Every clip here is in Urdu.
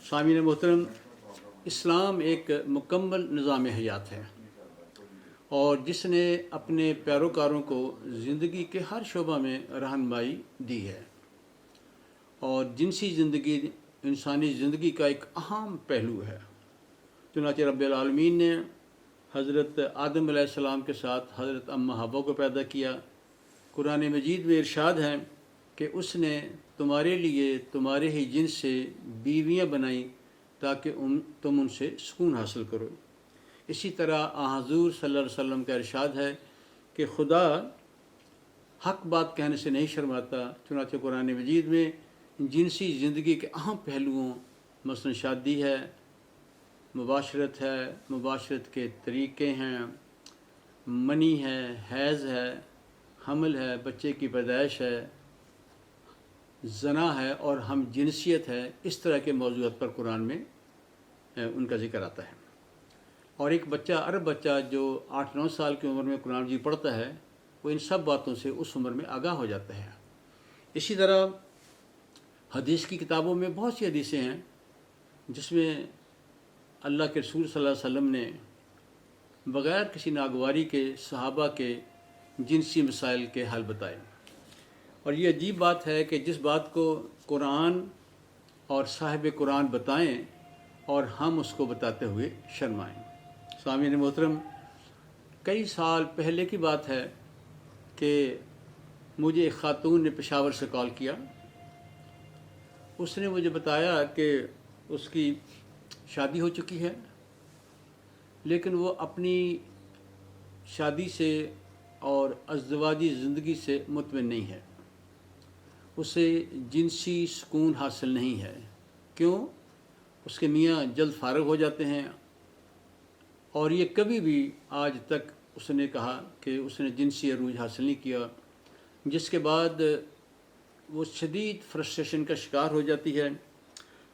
سامعین محترم، اسلام ایک مکمل نظام حیات ہے اور جس نے اپنے پیروکاروں کو زندگی کے ہر شعبہ میں رہنمائی دی ہے، اور جنسی زندگی انسانی زندگی کا ایک اہم پہلو ہے۔ چنانچہ رب العالمین نے حضرت آدم علیہ السلام کے ساتھ حضرت اماں حوا کو پیدا کیا۔ قرآن مجید میں ارشاد ہے کہ اس نے تمہارے لیے تمہارے ہی جنس سے بیویاں بنائیں تاکہ تم ان سے سکون حاصل کرو۔ اسی طرح حضور صلی اللہ علیہ وسلم کا ارشاد ہے کہ خدا حق بات کہنے سے نہیں شرماتا۔ چنانچہ قرآن مجید میں جنسی زندگی کے اہم پہلوؤں مثلا شادی ہے، مباشرت ہے، مباشرت کے طریقے ہیں، منی ہے، حیض ہے، حمل ہے، بچے کی پیدائش ہے، زنا ہے اور ہم جنسیت ہے، اس طرح کے موضوعات پر قرآن میں ان کا ذکر آتا ہے۔ اور ایک بچہ، عرب بچہ جو 8-9 سال کی عمر میں قرآن مجید پڑھتا ہے، وہ ان سب باتوں سے اس عمر میں آگاہ ہو جاتا ہے۔ اسی طرح حدیث کی کتابوں میں بہت سی حدیثیں ہیں جس میں اللہ کے رسول صلی اللہ علیہ وسلم نے بغیر کسی ناگواری کے صحابہ کے جنسی مسائل کے حل بتائے۔ اور یہ عجیب بات ہے کہ جس بات کو قرآن اور صاحب قرآن بتائیں اور ہم اس کو بتاتے ہوئے شرمائیں۔ سامعین محترم، کئی سال پہلے کی بات ہے کہ مجھے ایک خاتون نے پشاور سے کال کیا۔ اس نے مجھے بتایا کہ اس کی شادی ہو چکی ہے، لیکن وہ اپنی شادی سے اور ازدواجی زندگی سے مطمئن نہیں ہے۔ اسے جنسی سکون حاصل نہیں ہے۔ کیوں؟ اس کے میاں جلد فارغ ہو جاتے ہیں، اور یہ کبھی بھی آج تک اس نے کہا کہ اس نے جنسی عروج حاصل نہیں کیا، جس کے بعد وہ شدید فرسٹریشن کا شکار ہو جاتی ہے،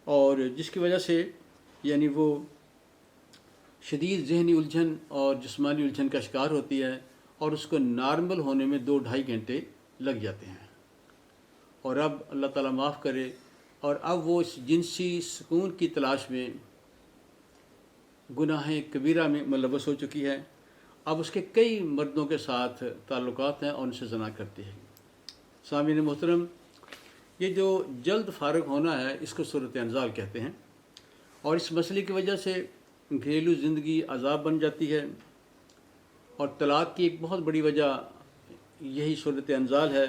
اور جس کی وجہ سے یعنی وہ شدید ذہنی الجھن اور جسمانی الجھن کا شکار ہوتی ہے، اور اس کو نارمل ہونے میں 2-2.5 گھنٹے لگ جاتے ہیں۔ اور اب اللہ تعالیٰ معاف کرے، اور اب وہ اس جنسی سکون کی تلاش میں گناہ کبیرہ میں ملوث ہو چکی ہے۔ اب اس کے کئی مردوں کے ساتھ تعلقات ہیں اور ان سے زنا کرتی ہے۔ سامعین محترم، یہ جو جلد فارغ ہونا ہے اس کو صورت انزال کہتے ہیں، اور اس مسئلے کی وجہ سے گھریلو زندگی عذاب بن جاتی ہے، اور طلاق کی ایک بہت بڑی وجہ یہی صورت انزال ہے۔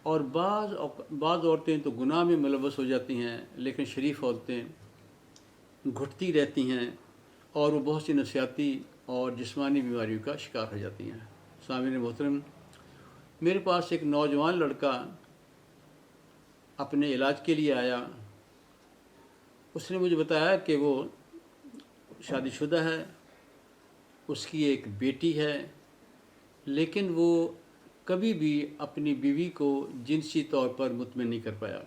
اور بعض عورتیں تو گناہ میں ملوث ہو جاتی ہیں، لیکن شریف عورتیں گھٹتی رہتی ہیں اور وہ بہت سی نفسیاتی اور جسمانی بیماریوں کا شکار ہو جاتی ہیں۔ سامعین محترم، میرے پاس ایک نوجوان لڑکا اپنے علاج کے لیے آیا۔ اس نے مجھے بتایا کہ وہ شادی شدہ ہے، اس کی ایک بیٹی ہے، لیکن وہ کبھی بھی اپنی بیوی کو جنسی طور پر مطمئن نہیں کر پایا۔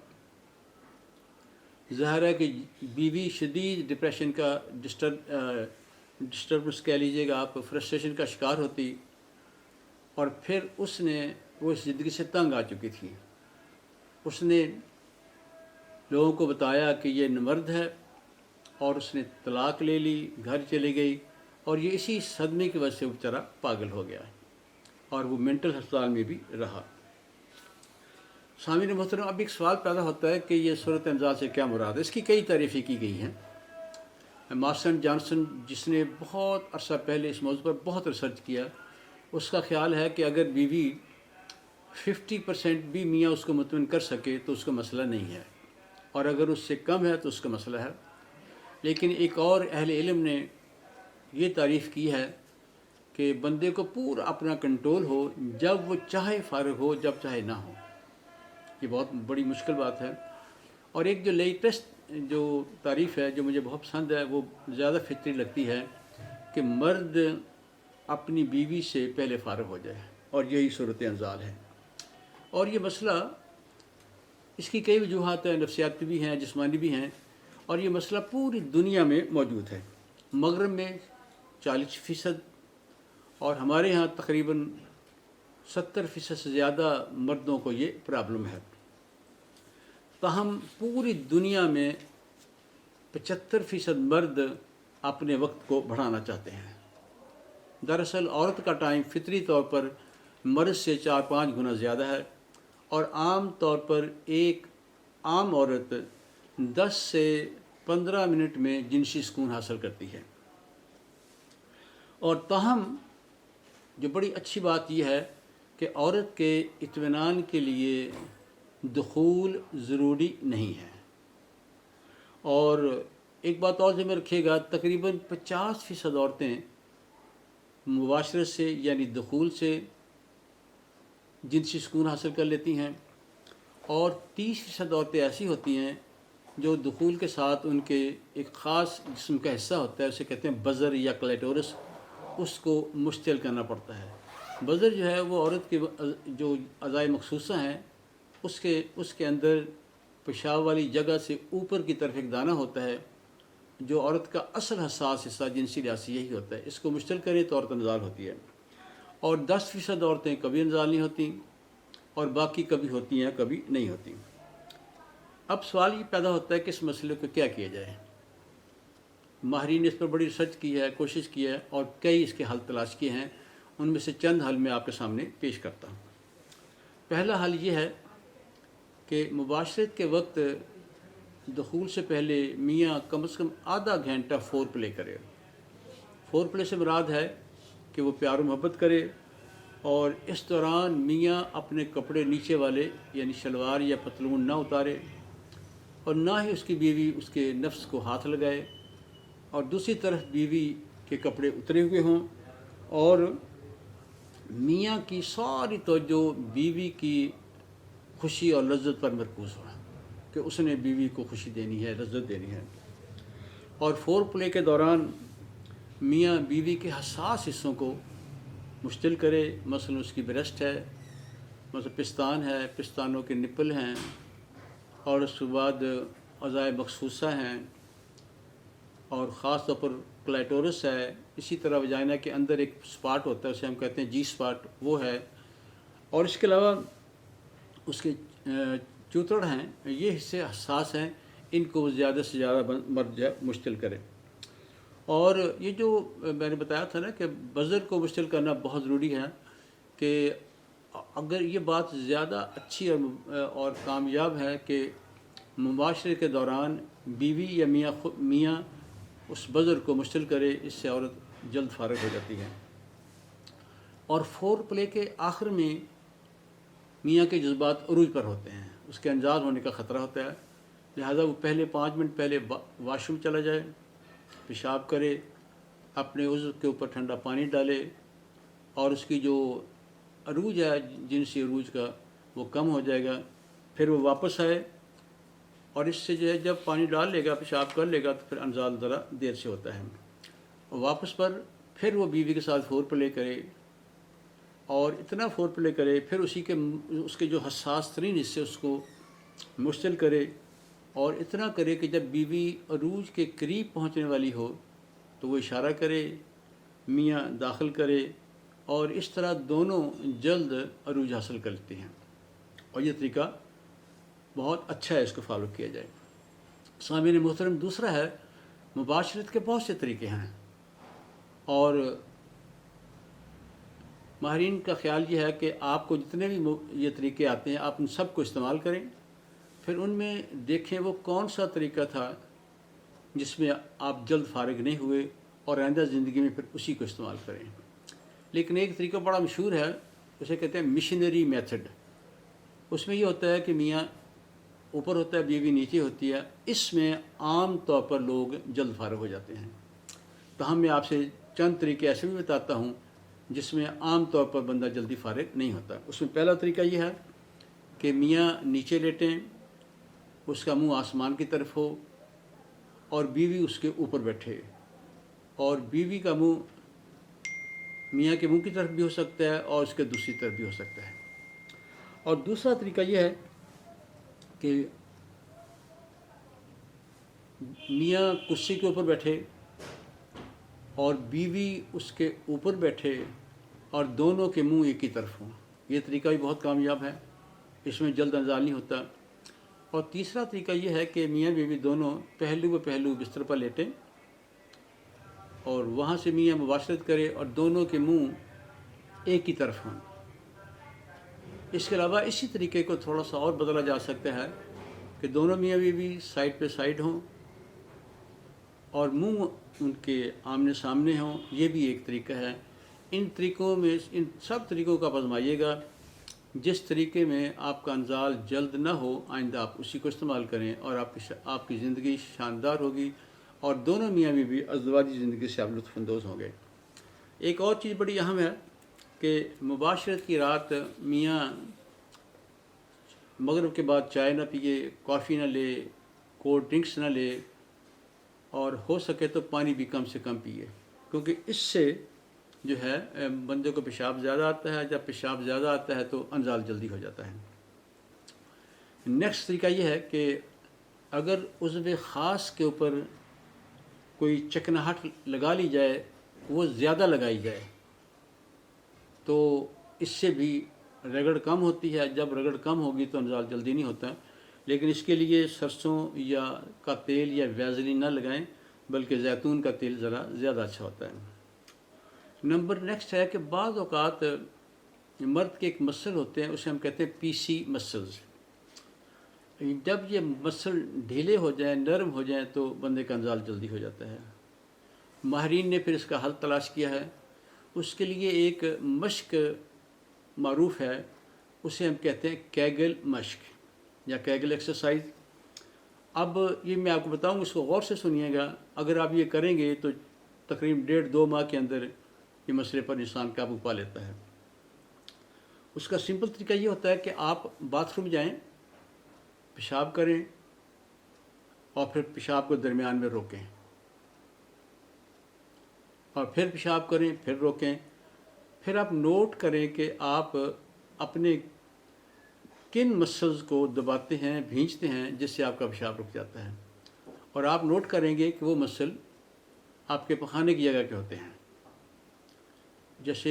ظاہر ہے کہ بیوی شدید ڈپریشن کا ڈسٹربنس کہہ لیجیے گا آپ، فرسٹریشن کا شکار ہوتی، اور پھر وہ اس زندگی سے تنگ آ چکی تھی۔ اس نے لوگوں کو بتایا کہ یہ نامرد ہے، اور اس نے طلاق لے لی، گھر چلی گئی، اور یہ اسی صدمے کی وجہ سے وہ بیچارہ پاگل ہو گیا، اور وہ مینٹل ہسپتال میں بھی رہا۔ سامعین محترم، اب ایک سوال پیدا ہوتا ہے کہ یہ صورت انزال سے کیا مراد ہے؟ اس کی کئی تعریفیں کی گئی ہیں۔ مارسن جانسن، جس نے بہت عرصہ پہلے اس موضوع پر بہت ریسرچ کیا، اس کا خیال ہے کہ اگر بیوی 50% بھی میاں اس کو مطمئن کر سکے تو اس کا مسئلہ نہیں ہے، اور اگر اس سے کم ہے تو اس کا مسئلہ ہے۔ لیکن ایک اور اہل علم نے یہ تعریف کی ہے کہ بندے کو پورا اپنا کنٹرول ہو، جب وہ چاہے فارغ ہو، جب چاہے نہ ہو۔ یہ بہت بڑی مشکل بات ہے۔ اور ایک جو لیٹسٹ جو تعریف ہے جو مجھے بہت پسند ہے، وہ زیادہ فطری لگتی ہے کہ مرد اپنی بیوی سے پہلے فارغ ہو جائے، اور یہی صورت انزال ہے۔ اور یہ مسئلہ، اس کی کئی وجوہات ہیں، نفسیاتی بھی ہیں، جسمانی بھی ہیں، اور یہ مسئلہ پوری دنیا میں موجود ہے۔ مغرب میں 40%، اور ہمارے ہاں تقریباً 70% سے زیادہ مردوں کو یہ پرابلم ہے۔ تاہم پوری دنیا میں 75% مرد اپنے وقت کو بڑھانا چاہتے ہیں۔ دراصل عورت کا ٹائم فطری طور پر مرد سے 4-5 گنا زیادہ ہے، اور عام طور پر ایک عام عورت 10 سے 15 منٹ میں جنسی سکون حاصل کرتی ہے۔ اور تاہم جو بڑی اچھی بات یہ ہے کہ عورت کے اطمینان کے لیے دخول ضروری نہیں ہے۔ اور ایک بات اور ذہن میں رکھیے گا، تقریباً 50% عورتیں مباشرت سے یعنی دخول سے جنسی سکون حاصل کر لیتی ہیں، اور 30% عورتیں ایسی ہوتی ہیں جو دخول کے ساتھ ان کے ایک خاص جسم کا حصہ ہوتا ہے، اسے کہتے ہیں بزر یا کلیٹورس، اس کو مشتعل کرنا پڑتا ہے۔ بزر جو ہے وہ عورت کے جو اعضائے مخصوصہ ہیں اس کے اندر پیشاب والی جگہ سے اوپر کی طرف ایک دانہ ہوتا ہے جو عورت کا اصل حساس حصہ جنسی لحاظ سے یہی ہوتا ہے۔ اس کو مشتعل کرے تو عورت انزال ہوتی ہے، اور 10% عورتیں کبھی انزال نہیں ہوتی، اور باقی کبھی ہوتی ہیں کبھی نہیں ہوتی۔ اب سوال یہ پیدا ہوتا ہے کہ اس مسئلے کو کیا کیا جائے۔ ماہرین نے اس پر بڑی ریسرچ کی ہے، کوشش کی ہے، اور کئی اس کے حل تلاش کیے ہیں۔ ان میں سے چند حل میں آپ کے سامنے پیش کرتا ہوں۔ پہلا حل یہ ہے کہ مباشرت کے وقت دخول سے پہلے میاں کم از کم آدھا گھنٹہ فور پلے کرے۔ فور پلے سے مراد ہے کہ وہ پیار و محبت کرے، اور اس دوران میاں اپنے کپڑے نیچے والے یعنی شلوار یا پتلون نہ اتارے، اور نہ ہی اس کی بیوی اس کے نفس کو ہاتھ لگائے، اور دوسری طرف بیوی کے کپڑے اترے ہوئے ہوں، اور میاں کی ساری توجہ بیوی کی خوشی اور لذت پر مرکوز ہو کہ اس نے بیوی کو خوشی دینی ہے، لذت دینی ہے۔ اور فور پلے کے دوران میاں بیوی کے حساس حصوں کو مشتعل کرے، مثلا اس کی بریسٹ ہے، مثلا پستان ہے، پستانوں کے نپل ہیں، اور اس کے بعد اعضائے مخصوصہ ہیں، اور خاص طور پر کلیٹورس ہے۔ اسی طرح وجائنا کے اندر ایک سپاٹ ہوتا ہے، اسے ہم کہتے ہیں جی سپاٹ، وہ ہے، اور اس کے علاوہ اس کے چوتڑ ہیں، یہ حصے حساس ہیں، ان کو زیادہ سے زیادہ مرد مشتعل کرے۔ اور یہ جو میں نے بتایا تھا نا کہ بزر کو مشتعل کرنا بہت ضروری ہے، کہ اگر یہ بات زیادہ اچھی اور کامیاب ہے کہ مباشرے کے دوران بیوی یا میاں اس بزر کو مشتعل کرے، اس سے عورت جلد فارغ ہو جاتی ہے۔ اور فور پلے کے آخر میں میاں کے جذبات عروج پر ہوتے ہیں، اس کے انزال ہونے کا خطرہ ہوتا ہے، لہذا وہ پہلے 5 منٹ پہلے واش روم چلا جائے، پیشاب کرے، اپنے عضو کے اوپر ٹھنڈا پانی ڈالے، اور اس کی جو عروج ہے جنسی عروج کا وہ کم ہو جائے گا، پھر وہ واپس آئے، اور اس سے جو ہے جب پانی ڈال لے گا، پیشاب کر لے گا، تو پھر انزال ذرا دیر سے ہوتا ہے، اور واپس پر پھر وہ بیوی کے ساتھ فور پلے کرے، اور اتنا فور پلے کرے، پھر اس کے جو حساس ترین حصے اس کو مشتعل کرے، اور اتنا کرے کہ جب بیوی عروج کے قریب پہنچنے والی ہو تو وہ اشارہ کرے، میاں داخل کرے، اور اس طرح دونوں جلد عروج حاصل کرتے ہیں۔ اور یہ طریقہ بہت اچھا ہے، اس کو فالو کیا جائے۔ سامعین محترم، دوسرا ہے مباشرت کے بہت سے طریقے ہیں، اور ماہرین کا خیال یہ ہے کہ آپ کو جتنے بھی یہ طریقے آتے ہیں آپ ان سب کو استعمال کریں، پھر ان میں دیکھیں وہ کون سا طریقہ تھا جس میں آپ جلد فارغ نہیں ہوئے، اور آئندہ زندگی میں پھر اسی کو استعمال کریں۔ لیکن ایک طریقہ بڑا مشہور ہے، اسے کہتے ہیں مشنری میتھڈ۔ اس میں یہ ہوتا ہے کہ میاں اوپر ہوتا ہے، بیوی نیچے ہوتی ہے، اس میں عام طور پر لوگ جلد فارغ ہو جاتے ہیں۔ تاہم میں آپ سے چند طریقے ایسے بھی بتاتا ہوں جس میں عام طور پر بندہ جلدی فارغ نہیں ہوتا۔ اس میں پہلا طریقہ یہ ہے کہ میاں نیچے لیٹیں، اس کا منہ آسمان کی طرف ہو، اور بیوی اس کے اوپر بیٹھے، اور بیوی کا منہ میاں کے منہ کی طرف بھی ہو سکتا ہے اور اس کے دوسری طرف بھی ہو سکتا ہے۔ اور دوسرا طریقہ یہ ہے کہ میاں کرسی کے اوپر بیٹھے اور بیوی اس کے اوپر بیٹھے، اور دونوں کے منہ ایک ہی طرف ہوں۔ یہ طریقہ بھی بہت کامیاب ہے، اس میں جلد انزال نہیں ہوتا۔ اور تیسرا طریقہ یہ ہے کہ میاں بیوی دونوں پہلو پہلو بستر پر لیٹیں اور وہاں سے میاں مباشرت کرے اور دونوں کے منہ ایک ہی طرف ہوں۔ اس کے علاوہ اسی طریقے کو تھوڑا سا اور بدلا جا سکتا ہے کہ دونوں میاں بیوی سائڈ پہ سائڈ ہوں اور منہ ان کے آمنے سامنے ہوں، یہ بھی ایک طریقہ ہے۔ ان طریقوں میں، ان سب طریقوں کا آپ آزمائیے گا۔ جس طریقے میں آپ کا انزال جلد نہ ہو، آئندہ آپ اسی کو استعمال کریں اور آپ کی زندگی شاندار ہوگی اور دونوں میاں بیوی ازدواجی زندگی سے آپ لطف اندوز ہوں گے۔ ایک اور چیز بڑی اہم ہے کہ مباشرت کی رات میاں مغرب کے بعد چائے نہ پیے، کافی نہ لے، کولڈ ڈرنکس نہ لے اور ہو سکے تو پانی بھی کم سے کم پیے، کیونکہ اس سے جو ہے بندے کو پیشاب زیادہ آتا ہے۔ جب پیشاب زیادہ آتا ہے تو انزال جلدی ہو جاتا ہے۔ نیکسٹ طریقہ یہ ہے کہ اگر عضو خاص کے اوپر کوئی چکناہٹ لگا لی جائے، وہ زیادہ لگائی جائے تو اس سے بھی رگڑ کم ہوتی ہے۔ جب رگڑ کم ہوگی تو انزال جلدی نہیں ہوتا، لیکن اس کے لیے سرسوں کا تیل یا ویزلین نہ لگائیں، بلکہ زیتون کا تیل ذرا زیادہ اچھا ہوتا ہے۔ نیکسٹ ہے کہ بعض اوقات مرد کے ایک مسل ہوتے ہیں، اسے ہم کہتے ہیں پی سی مسلز۔ جب یہ مسل ڈھیلے ہو جائیں، نرم ہو جائیں تو بندے کا انزال جلدی ہو جاتا ہے۔ ماہرین نے پھر اس کا حل تلاش کیا ہے۔ اس کے لیے ایک مشق معروف ہے، اسے ہم کہتے ہیں کیگل مشق یا کیگل ایکسرسائز۔ اب یہ میں آپ کو بتاؤں، اس کو غور سے سنیے گا۔ اگر آپ یہ کریں گے تو تقریباً 1.5-2 ماہ کے اندر یہ مسئلے پر انسان قابو پا لیتا ہے۔ اس کا سمپل طریقہ یہ ہوتا ہے کہ آپ باتھ روم جائیں، پیشاب کریں اور پھر پیشاب کو درمیان میں روکیں اور پھر پیشاب کریں، پھر روکیں۔ پھر آپ نوٹ کریں کہ آپ اپنے کن مسلز کو دباتے ہیں، بھینچتے ہیں، جس سے آپ کا پیشاب رک جاتا ہے، اور آپ نوٹ کریں گے کہ وہ مسل آپ کے پخانے کی جگہ کے ہوتے ہیں۔ جیسے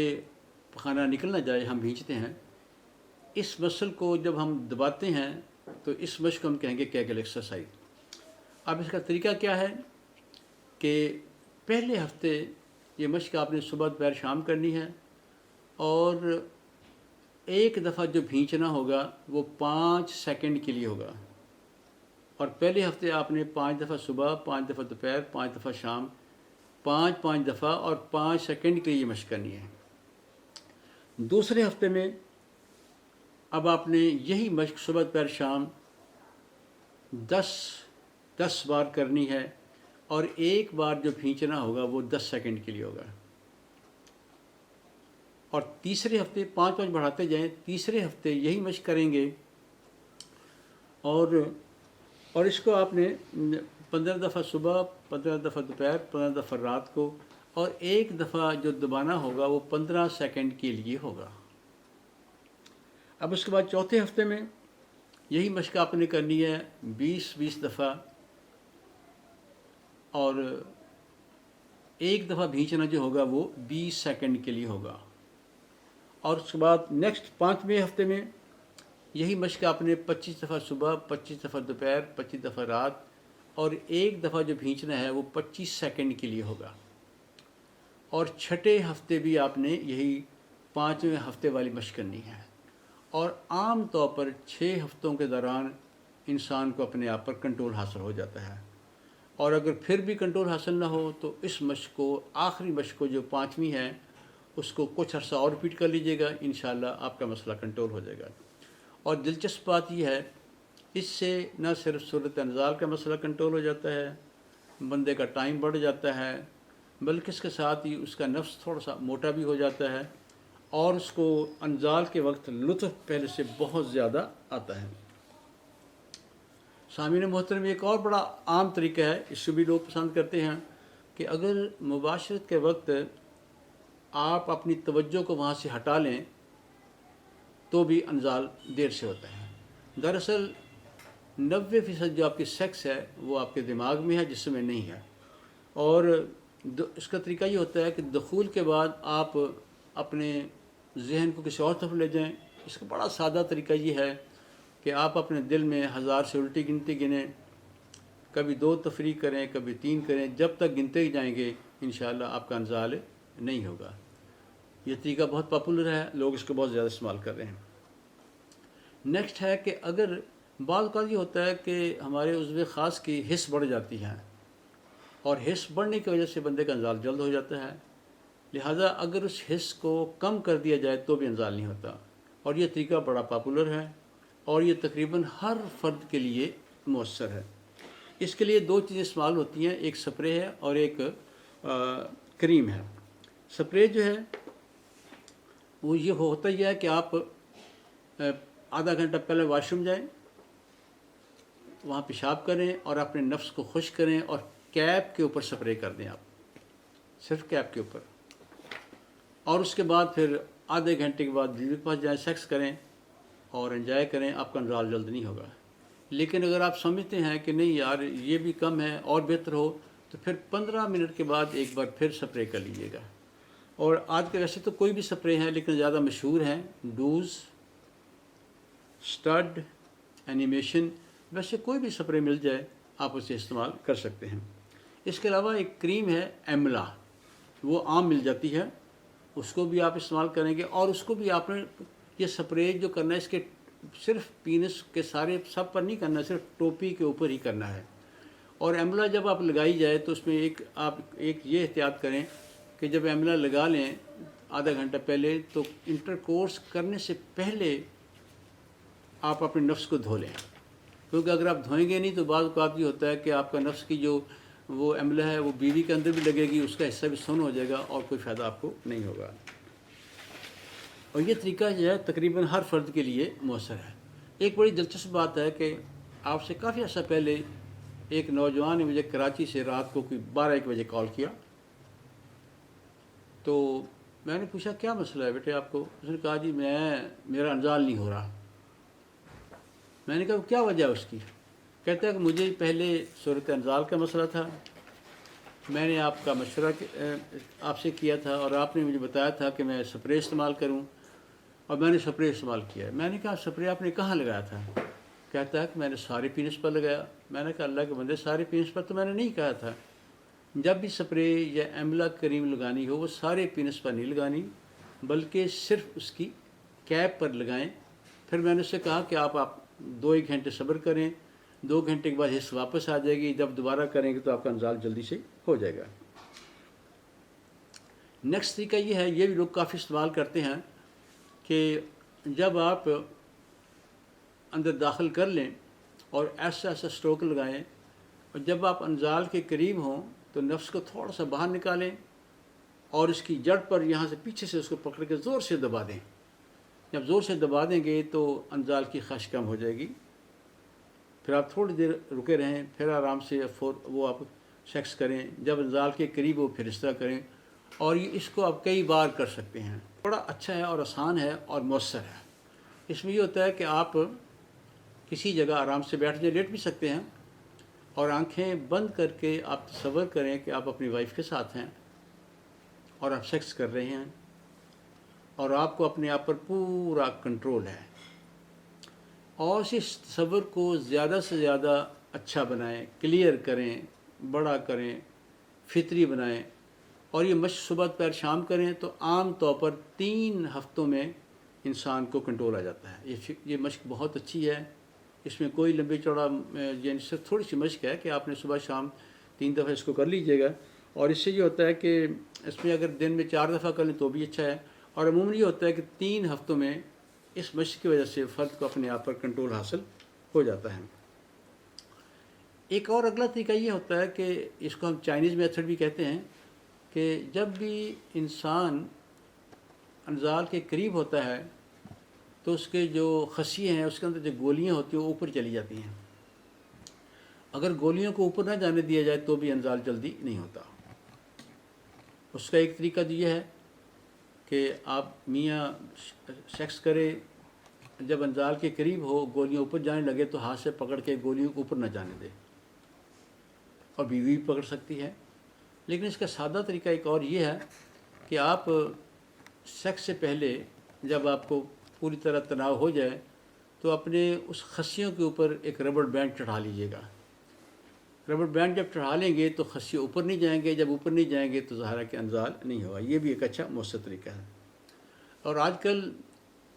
پخانہ نکل نہ جائے، ہم بھینچتے ہیں، اس مسل کو جب ہم دباتے ہیں تو اس مشق کو ہم کہیں گے کیگل ایکسرسائز۔ اب اس کا طریقہ کیا ہے کہ پہلے ہفتے یہ مشق آپ نے صبح دوپہر شام کرنی ہے، اور ایک دفعہ جو بھینچنا ہوگا وہ 5 سیکنڈ کے لیے ہوگا، اور پہلے ہفتے آپ نے 5 دفعہ صبح، 5 دفعہ دوپہر، 5 دفعہ شام، 5 دفعہ اور 5 سیکنڈ کے لیے یہ مشق کرنی ہے۔ دوسرے ہفتے میں اب آپ نے یہی مشق صبح دوپہر شام 10 بار کرنی ہے، اور ایک بار جو بھینچنا ہوگا وہ 10 سیکنڈ کے لیے ہوگا۔ اور تیسرے ہفتے 5 بڑھاتے جائیں، تیسرے ہفتے یہی مشق کریں گے، اور اس کو آپ نے 15 دفعہ صبح، 15 دفعہ دوپہر، 15 دفعہ رات کو، اور ایک دفعہ جو دبانا ہوگا وہ 15 سیکنڈ کے لیے ہوگا۔ اب اس کے بعد چوتھے ہفتے میں یہی مشق آپ نے کرنی ہے 20 دفعہ، اور ایک دفعہ بھینچنا جو ہوگا وہ 20 سیکنڈ کے لیے ہوگا۔ اور اس کے بعد نیکسٹ 5ویں ہفتے میں یہی مشق آپ نے 25 دفعہ صبح، 25 دفعہ دوپہر، 25 دفعہ رات، اور ایک دفعہ جو بھینچنا ہے وہ 25 سیکنڈ کے لیے ہوگا۔ اور چھٹے ہفتے بھی آپ نے یہی 5ویں ہفتے والی مشق کرنی ہے، اور عام طور پر 6 ہفتوں کے دوران انسان کو اپنے آپ پر کنٹرول حاصل ہو جاتا ہے۔ اور اگر پھر بھی کنٹرول حاصل نہ ہو تو اس مشق کو، آخری مشق کو جو 5ویں ہے، اس کو کچھ عرصہ اور ریپیٹ کر لیجیے گا، انشاءاللہ آپ کا مسئلہ کنٹرول ہو جائے گا۔ اور دلچسپ بات یہ ہے، اس سے نہ صرف صورت انزال کا مسئلہ کنٹرول ہو جاتا ہے، بندے کا ٹائم بڑھ جاتا ہے، بلکہ اس کے ساتھ ہی اس کا نفس تھوڑا سا موٹا بھی ہو جاتا ہے، اور اس کو انزال کے وقت لطف پہلے سے بہت زیادہ آتا ہے۔ سامعین محترم، ایک اور بڑا عام طریقہ ہے، اس کو بھی لوگ پسند کرتے ہیں، کہ اگر مباشرت کے وقت آپ اپنی توجہ کو وہاں سے ہٹا لیں تو بھی انزال دیر سے ہوتا ہے۔ دراصل 90% جو آپ کی سیکس ہے وہ آپ کے دماغ میں ہے، جسم میں نہیں ہے، اور اس کا طریقہ یہ ہوتا ہے کہ دخول کے بعد آپ اپنے ذہن کو کسی اور طرف لے جائیں۔ اس کا بڑا سادہ طریقہ یہ ہے کہ آپ اپنے دل میں 1000 سے الٹی گنتی گنیں، کبھی 2 تفریح کریں، کبھی 3 کریں، جب تک گنتے ہی جائیں گے انشاءاللہ آپ کا انزال نہیں ہوگا۔ یہ طریقہ بہت پاپولر ہے، لوگ اس کو بہت زیادہ استعمال کر رہے ہیں۔ نیکسٹ ہے کہ اگر بعض اوقات یہ ہوتا ہے کہ ہمارے عضو خاص کی حس بڑھ جاتی ہے، اور حس بڑھنے کی وجہ سے بندے کا انزال جلد ہو جاتا ہے، لہٰذا اگر اس حس کو کم کر دیا جائے تو بھی انزال نہیں ہوتا، اور یہ طریقہ بڑا پاپولر ہے اور یہ تقریباً ہر فرد کے لیے مؤثر ہے۔ اس کے لیے 2 چیزیں استعمال ہوتی ہیں، ایک سپرے ہے اور ایک کریم ہے۔ سپرے جو ہے وہ یہ ہوتا ہی ہے کہ آپ آدھا گھنٹہ پہلے واش روم جائیں، وہاں پیشاب کریں اور اپنے نفس کو خشک کریں اور کیپ کے اوپر سپرے کر دیں، آپ صرف کیپ کے اوپر، اور اس کے بعد پھر آدھے گھنٹے کے بعد بیوی کے پاس جائیں، سیکس کریں اور انجوائے کریں، آپ کا انزال جلد نہیں ہوگا۔ لیکن اگر آپ سمجھتے ہیں کہ نہیں یار یہ بھی کم ہے اور بہتر ہو، تو پھر 15 منٹ کے بعد ایک بار پھر سپرے کر لیجیے گا۔ اور آج کے ویسے تو کوئی بھی سپرے ہیں لیکن زیادہ مشہور ہیں ڈوز، سٹڈ، اینیمیشن، ویسے کوئی بھی سپرے مل جائے آپ اسے استعمال کر سکتے ہیں۔ اس کے علاوہ ایک کریم ہے ایملا، وہ عام مل جاتی ہے، اس کو بھی آپ استعمال کریں گے، اور اس کو بھی آپ نے یہ سپرے جو کرنا ہے اس کے صرف پینس کے سارے سب پر نہیں کرنا، صرف ٹوپی کے اوپر ہی کرنا ہے۔ اور ایملا جب آپ لگائی جائے تو اس میں آپ یہ احتیاط کریں کہ جب ایملا لگا لیں آدھا گھنٹہ پہلے، تو انٹر کورس کرنے سے پہلے آپ اپنے نفس کو دھو لیں، کیونکہ اگر آپ دھوئیں گے نہیں تو بعض اوقات یہ ہوتا ہے کہ آپ کا نفس کی جو وہ عملہ ہے وہ بیوی کے اندر بھی لگے گی، اس کا حصہ بھی سن ہو جائے گا اور کوئی فائدہ آپ کو نہیں ہوگا۔ اور یہ طریقہ جو ہے تقریباً ہر فرد کے لیے مؤثر ہے۔ ایک بڑی دلچسپ بات ہے کہ آپ سے کافی عرصہ پہلے ایک نوجوان نے مجھے کراچی سے رات کو کوئی 12-1 بجے کال کیا، تو میں نے پوچھا کیا مسئلہ ہے بیٹے آپ کو؟ اس نے کہا جی میرا انزال نہیں ہو رہا۔ میں نے کہا کیا وجہ ہے اس کی؟ کہتا ہے کہ مجھے پہلے صورت انزال کا مسئلہ تھا، میں نے آپ کا مشورہ آپ سے کیا تھا اور آپ نے مجھے بتایا تھا کہ میں سپرے استعمال کروں، اور میں نے سپرے استعمال کیا ہے۔ میں نے کہا سپرے آپ نے کہاں لگایا تھا؟ کہتا ہے کہ میں نے سارے پینس پر لگایا۔ میں نے کہا اللہ کے بندے، سارے پینس پر تو میں نے نہیں کہا تھا، جب بھی سپرے یا ایملا کریم لگانی ہو وہ سارے پینس پر نہیں لگانی بلکہ صرف اس کی کیپ پر لگائیں۔ پھر میں نے اس سے کہا کہ آپ 2-1 گھنٹے صبر کریں، 2 گھنٹے کے بعد حص واپس آ جائے گی، جب دوبارہ کریں گے تو آپ کا انزال جلدی سے ہو جائے گا۔ نیکسٹ طریقہ یہ ہے، یہ بھی لوگ کافی استعمال کرتے ہیں، کہ جب آپ اندر داخل کر لیں اور ایسا اسٹروک لگائیں، اور جب آپ انزال کے قریب ہوں تو نفس کو تھوڑا سا باہر نکالیں اور اس کی جڑ پر یہاں سے پیچھے سے اس کو پکڑ کے زور سے دبا دیں۔ جب زور سے دبا دیں گے تو انزال کی خواہش کم ہو جائے گی۔ پھر آپ تھوڑی دیر رکے رہیں، پھر آرام سے وہ آپ سیکس کریں، جب انزال کے قریب ہو پھر اس طرح کریں، اور اس کو آپ کئی بار کر سکتے ہیں۔ بڑا اچھا ہے اور آسان ہے اور مؤثر ہے۔ اس میں یہ ہوتا ہے کہ آپ کسی جگہ آرام سے بیٹھ جائیں، لیٹ بھی سکتے ہیں، اور آنکھیں بند کر کے آپ تصور کریں کہ آپ اپنی وائف کے ساتھ ہیں اور آپ سیکس کر رہے ہیں، اور آپ کو اپنے آپ پر پورا کنٹرول ہے، اور اس تصور کو زیادہ سے زیادہ اچھا بنائیں، کلیئر کریں، بڑا کریں، فطری بنائیں، اور یہ مشق صبح دوپہر شام کریں تو عام طور پر 3 ہفتوں میں انسان کو کنٹرول آ جاتا ہے۔ یہ مشق بہت اچھی ہے، اس میں کوئی لمبے چوڑا یعنی صرف تھوڑی سی مشق ہے کہ آپ نے صبح شام 3 دفعہ اس کو کر لیجئے گا، اور اس سے یہ ہوتا ہے کہ اس میں اگر دن میں 4 دفعہ کر لیں تو بھی اچھا ہے، اور عموماً یہ ہوتا ہے کہ 3 ہفتوں میں اس مشق کی وجہ سے فرد کو اپنے آپ پر کنٹرول حاصل ہو جاتا ہے۔ ایک اور اگلا طریقہ یہ ہوتا ہے کہ اس کو ہم چائنیز میتھڈ بھی کہتے ہیں، کہ جب بھی انسان انزال کے قریب ہوتا ہے تو اس کے جو خصیے ہیں، اس کے اندر جو گولیاں ہوتی ہیں وہ اوپر چلی جاتی ہیں۔ اگر گولیوں کو اوپر نہ جانے دیا جائے تو بھی انزال جلدی نہیں ہوتا۔ اس کا ایک طریقہ یہ ہے کہ آپ میاں سیکس کرے، جب انزال کے قریب ہو، گولیاں اوپر جانے لگے تو ہاتھ سے پکڑ کے گولیوں کو اوپر نہ جانے دے، اور بیوی بھی پکڑ سکتی ہے۔ لیکن اس کا سادہ طریقہ ایک اور یہ ہے کہ آپ سیکس سے پہلے جب آپ کو پوری طرح تناؤ ہو جائے تو اپنے اس خصیوں کے اوپر ایک ربڑ بینڈ چڑھا لیجیے گا. ربڑ بینڈ جب چڑھا لیں گے تو خصیے اوپر نہیں جائیں گے، جب اوپر نہیں جائیں گے تو ظاہر ہے کہ انزال نہیں ہوگا. یہ بھی ایک اچھا مؤثر طریقہ ہے. اور آج کل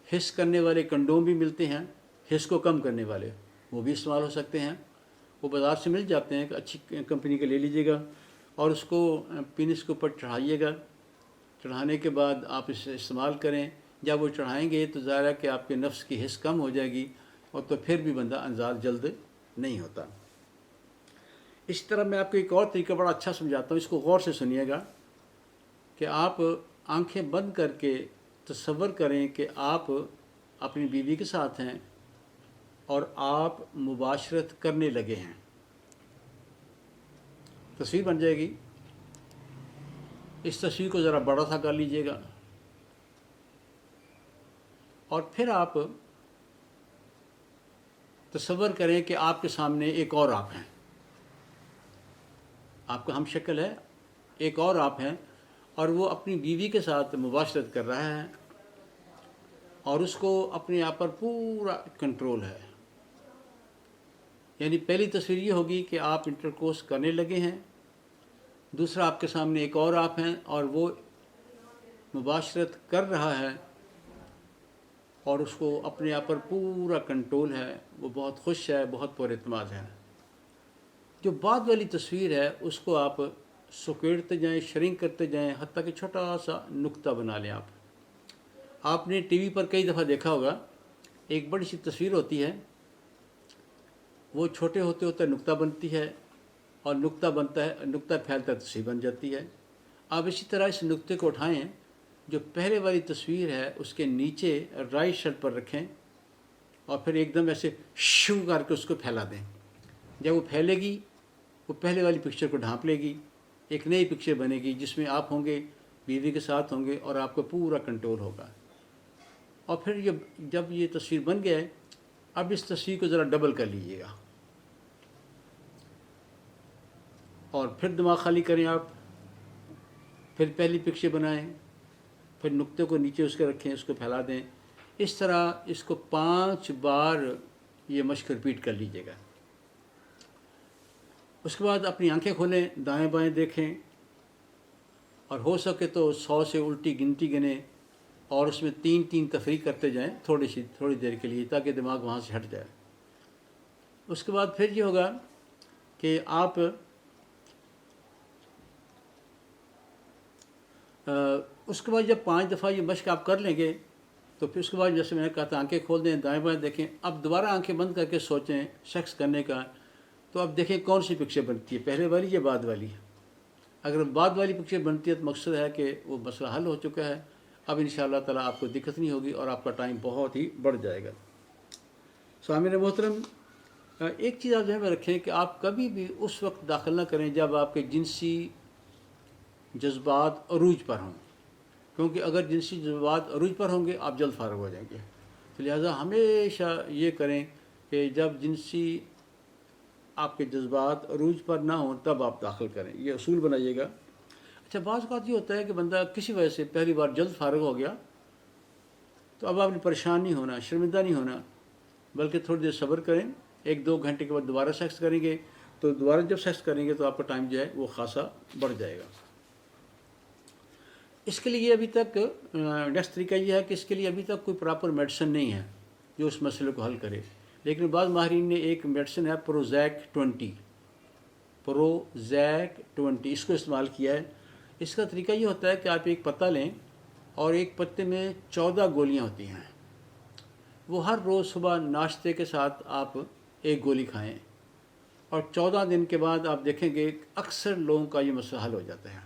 حس کرنے والے کنڈوم بھی ملتے ہیں، حس کو کم کرنے والے، وہ بھی استعمال ہو سکتے ہیں. وہ بازار سے مل جاتے ہیں، اچھی کمپنی کے لے لیجیے گا اور اس کو پینس کے اوپر چڑھائیے گا. چڑھانے کے بعد آپ اسے استعمال کریں. جب وہ چڑھائیں گے تو ظاہر ہے کہ آپ کے نفس کی حس کم ہو جائے گی، اور تو پھر بھی بندہ انزال جلد نہیں ہوتا. اس طرح میں آپ کو ایک اور طریقہ بڑا اچھا سمجھاتا ہوں، اس کو غور سے سنیے گا. کہ آپ آنکھیں بند کر کے تصور کریں کہ آپ اپنی بیوی کے ساتھ ہیں اور آپ مباشرت کرنے لگے ہیں. تصویر بن جائے گی. اس تصویر کو ذرا بڑا سا کر لیجئے گا، اور پھر آپ تصور کریں کہ آپ کے سامنے ایک اور آپ ہیں، آپ کا ہم شکل ہے، ایک اور آپ ہیں، اور وہ اپنی بیوی کے ساتھ مباشرت کر رہا ہے اور اس کو اپنے آپ پر پورا کنٹرول ہے. یعنی پہلی تصویر یہ ہوگی کہ آپ انٹرکورس کرنے لگے ہیں، دوسرا آپ کے سامنے ایک اور آپ ہیں اور وہ مباشرت کر رہا ہے اور اس کو اپنے آپ پر پورا کنٹرول ہے، وہ بہت خوش ہے، بہت پر اعتماد ہے. جو بعد والی تصویر ہے اس کو آپ سکیڑتے جائیں، شرنک کرتے جائیں، حتیٰ کہ چھوٹا سا نقطہ بنا لیں. آپ نے ٹی وی پر کئی دفعہ دیکھا ہوگا، ایک بڑی سی تصویر ہوتی ہے، وہ چھوٹے ہوتے ہوتے نقطہ بنتی ہے، اور نقطہ بنتا ہے، نقطہ پھیلتا ہے تصویر بن جاتی ہے. آپ اسی طرح اس نقطے کو اٹھائیں، جو پہلے والی تصویر ہے اس کے نیچے رائٹ سائڈ پر رکھیں اور پھر ایک دم ایسے شو کر کے اس کو پھیلا دیں. جب وہ پھیلے گی وہ پہلے والی پکچر کو ڈھانپ لے گی، ایک نئی پکچر بنے گی جس میں آپ ہوں گے، بیوی کے ساتھ ہوں گے اور آپ کو پورا کنٹرول ہوگا. اور پھر جب یہ تصویر بن گیا ہے، اب اس تصویر کو ذرا ڈبل کر لیجیے گا اور پھر دماغ خالی کریں. آپ پھر پہلی پکچر بنائیں، پھر نقطے کو نیچے اس کے رکھیں، اس کو پھیلا دیں. اس طرح اس کو 5 بار یہ مشق ریپیٹ کر لیجیے گا. اس کے بعد اپنی آنکھیں کھولیں، دائیں بائیں دیکھیں، اور ہو سکے تو 100 سے الٹی گنتی گنیں اور اس میں 3 تفریح کرتے جائیں تھوڑی دیر کے لیے، تاکہ دماغ وہاں سے ہٹ جائے. اس کے بعد پھر یہ ہوگا کہ آپ اس کے بعد جب 5 دفعہ یہ مشق آپ کر لیں گے تو پھر اس کے بعد جیسے میں نے کہا تھا آنکھیں کھول دیں، دائیں بائیں دیکھیں. اب دوبارہ آنکھیں بند کر کے سوچیں سیکس کرنے کا، تو اب دیکھیں کون سی پکچر بنتی ہے، پہلے والی یا بعد والی. اگر بعد والی پکچر بنتی ہے تو مقصد ہے کہ وہ مسئلہ حل ہو چکا ہے. اب انشاءاللہ تعالیٰ آپ کو دقت نہیں ہوگی اور آپ کا ٹائم بہت ہی بڑھ جائے گا. سامعین محترم، ایک چیز آپ ذہن میں رکھیں کہ آپ کبھی بھی اس وقت داخل نہ کریں جب آپ کے جنسی جذبات عروج پر ہوں، کیونکہ اگر جنسی جذبات عروج پر ہوں گے آپ جلد فارغ ہو جائیں گے. تو لہٰذا ہمیشہ یہ کریں کہ جب جنسی آپ کے جذبات عروج پر نہ ہوں تب آپ داخل کریں. یہ اصول بنائیے گا. اچھا، بعض اوقات یہ ہوتا ہے کہ بندہ کسی وجہ سے پہلی بار جلد فارغ ہو گیا، تو اب آپ نے پریشان نہیں ہونا، شرمندہ نہیں ہونا، بلکہ تھوڑی دیر صبر کریں. 1-2 گھنٹے کے بعد دوبارہ سیکس کریں گے، تو دوبارہ جب سیکس کریں گے تو آپ کا ٹائم جو ہے وہ خاصا بڑھ جائے گا. اس کے لیے ابھی تک نیکسٹ طریقہ یہ ہے کہ اس کے لیے ابھی تک کوئی پراپر میڈیسن نہیں ہے جو اس مسئلے کو حل کرے. لیکن بعض ماہرین نے ایک میڈیسن ہے پروزیک 20، اس کو استعمال کیا ہے. اس کا طریقہ یہ ہوتا ہے کہ آپ ایک پتا لیں اور ایک پتے میں 14 گولیاں ہوتی ہیں. وہ ہر روز صبح ناشتے کے ساتھ آپ ایک گولی کھائیں، اور 14 دن کے بعد آپ دیکھیں گے اکثر لوگوں کا یہ مسئلہ حل ہو جاتا ہے.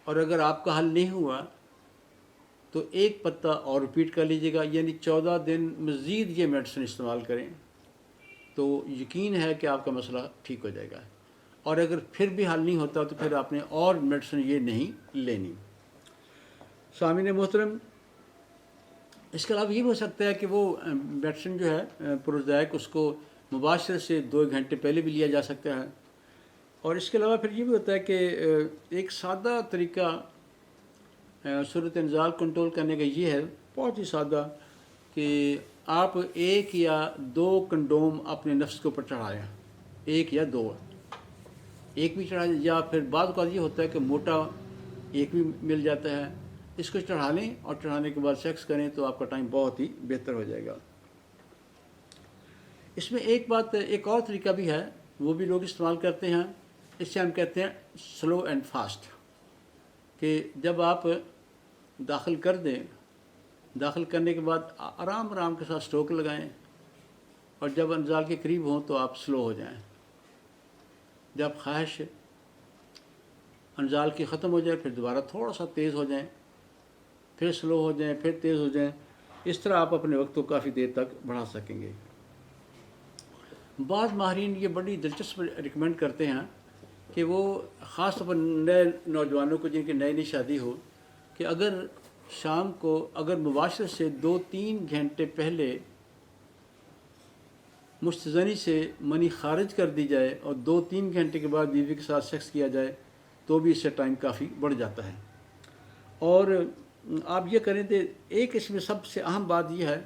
اور اگر آپ کا حل نہیں ہوا تو ایک پتا اور ریپیٹ کر لیجیے گا، یعنی 14 دن مزید یہ میڈیسن استعمال کریں، تو یقین ہے کہ آپ کا مسئلہ ٹھیک ہو جائے گا. اور اگر پھر بھی حل نہیں ہوتا تو پھر آپ نے اور میڈیسن یہ نہیں لینی. سامعین محترم، اس کے علاوہ یہ بھی ہو سکتا ہے کہ وہ میڈیسن جو ہے پروزیک، اس کو مباشرت سے 2 گھنٹے پہلے بھی لیا جا سکتا ہے. اور اس کے علاوہ پھر یہ بھی ہوتا ہے کہ ایک سادہ طریقہ صورت انزال کنٹرول کرنے کا یہ ہے، بہت ہی سادہ، کہ آپ ایک یا دو کنڈوم اپنے نفس کے اوپر چڑھائیں، ایک یا دو، ایک بھی چڑھا، یا پھر بعض اوقات یہ ہوتا ہے کہ موٹا ایک بھی مل جاتا ہے، اس کو چڑھا لیں اور چڑھانے کے بعد سیکس کریں تو آپ کا ٹائم بہت ہی بہتر ہو جائے گا۔ اس میں ایک اور طریقہ بھی ہے، وہ بھی لوگ استعمال کرتے ہیں، اس سے ہم کہتے ہیں سلو اینڈ فاسٹ، کہ جب آپ داخل کر دیں، داخل کرنے کے بعد آرام آرام کے ساتھ سٹروک لگائیں، اور جب انزال کے قریب ہوں تو آپ سلو ہو جائیں، جب خواہش انزال کی ختم ہو جائے پھر دوبارہ تھوڑا سا تیز ہو جائیں، پھر سلو ہو جائیں، پھر تیز ہو جائیں، اس طرح آپ اپنے وقت کو کافی دیر تک بڑھا سکیں گے۔ بعض ماہرین یہ بڑی دلچسپ ریکمینڈ کرتے ہیں کہ وہ خاص طور پر نئے نوجوانوں کو جن کی نئی نئی شادی ہو، کہ اگر شام کو اگر مباشرت سے 2-3 گھنٹے پہلے مستزنی سے منی خارج کر دی جائے اور 2-3 گھنٹے کے بعد بیوی کے ساتھ سیکس کیا جائے تو بھی اس سے ٹائم کافی بڑھ جاتا ہے۔ اور آپ یہ کریں کہ ایک اس میں سب سے اہم بات یہ ہے،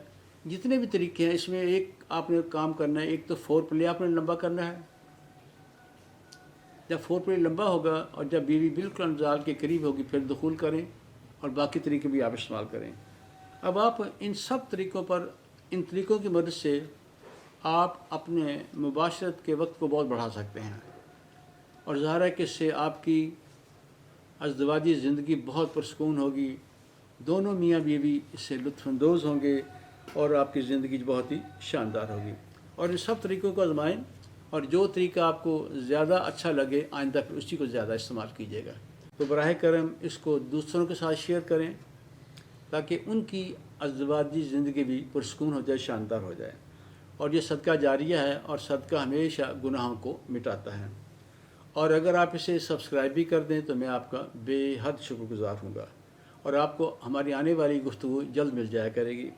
جتنے بھی طریقے ہیں اس میں ایک آپ نے کام کرنا ہے، ایک تو فور پلے آپ نے لمبا کرنا ہے، جب فور پلے لمبا ہوگا اور جب بیوی بالکل انزال کے قریب ہوگی پھر دخول کریں، اور باقی طریقے بھی آپ استعمال کریں۔ اب آپ ان سب طریقوں پر، ان طریقوں کی مدد سے آپ اپنے مباشرت کے وقت کو بہت بڑھا سکتے ہیں، اور ظاہر ہے کہ اس سے آپ کی ازدواجی زندگی بہت پرسکون ہوگی، دونوں میاں بیوی اس سے لطف اندوز ہوں گے، اور آپ کی زندگی بہت ہی شاندار ہوگی۔ اور ان سب طریقوں کو آزمائیں، اور جو طریقہ آپ کو زیادہ اچھا لگے آئندہ پھر اسی کو زیادہ استعمال کیجیے گا۔ تو براہ کرم اس کو دوسروں کے ساتھ شیئر کریں تاکہ ان کی ازدواجی زندگی بھی پرسکون ہو جائے، شاندار ہو جائے، اور یہ صدقہ جاریہ ہے، اور صدقہ ہمیشہ گناہوں کو مٹاتا ہے۔ اور اگر آپ اسے سبسکرائب بھی کر دیں تو میں آپ کا بے حد شکر گزار ہوں گا، اور آپ کو ہماری آنے والی گفتگو جلد مل جایا کرے گی۔